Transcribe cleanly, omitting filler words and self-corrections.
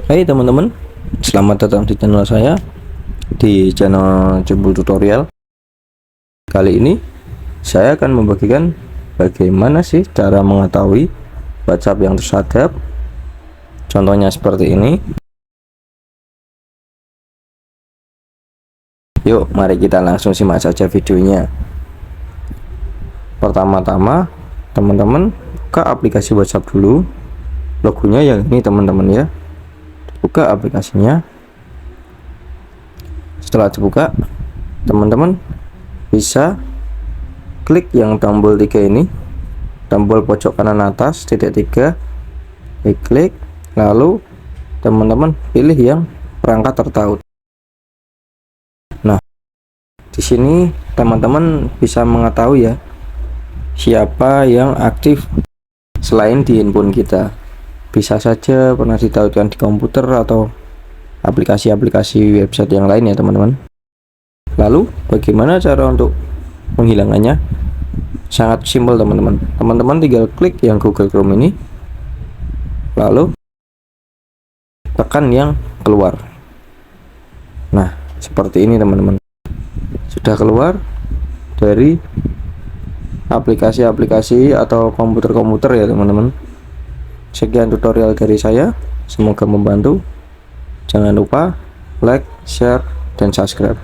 Hai teman-teman, selamat datang di channel saya, di channel Jebul Tutorial. Kali ini saya akan membagikan bagaimana sih cara mengetahui WhatsApp yang tersadap. Contohnya seperti ini. Yuk, mari kita langsung simak saja videonya. Pertama-tama, teman-teman buka aplikasi WhatsApp dulu. Logonya yang ini teman-teman ya. Buka aplikasinya. Setelah dibuka, teman-teman bisa klik yang tombol 3 ini, tombol pojok kanan atas titik 3, klik, lalu teman-teman pilih yang perangkat tertaut. Nah, di sini teman-teman bisa mengetahui ya siapa yang aktif selain di handphone kita. Bisa saja pernah ditautkan di komputer atau aplikasi-aplikasi website yang lain ya teman-teman. Lalu bagaimana cara untuk menghilangkannya? Sangat simpel teman-teman. Teman-teman tinggal klik yang Google Chrome ini, lalu tekan yang keluar. Nah, seperti ini teman-teman. Sudah keluar dari aplikasi-aplikasi atau komputer-komputer ya teman-teman. Sekian tutorial dari saya, semoga membantu. Jangan lupa like, share, dan subscribe.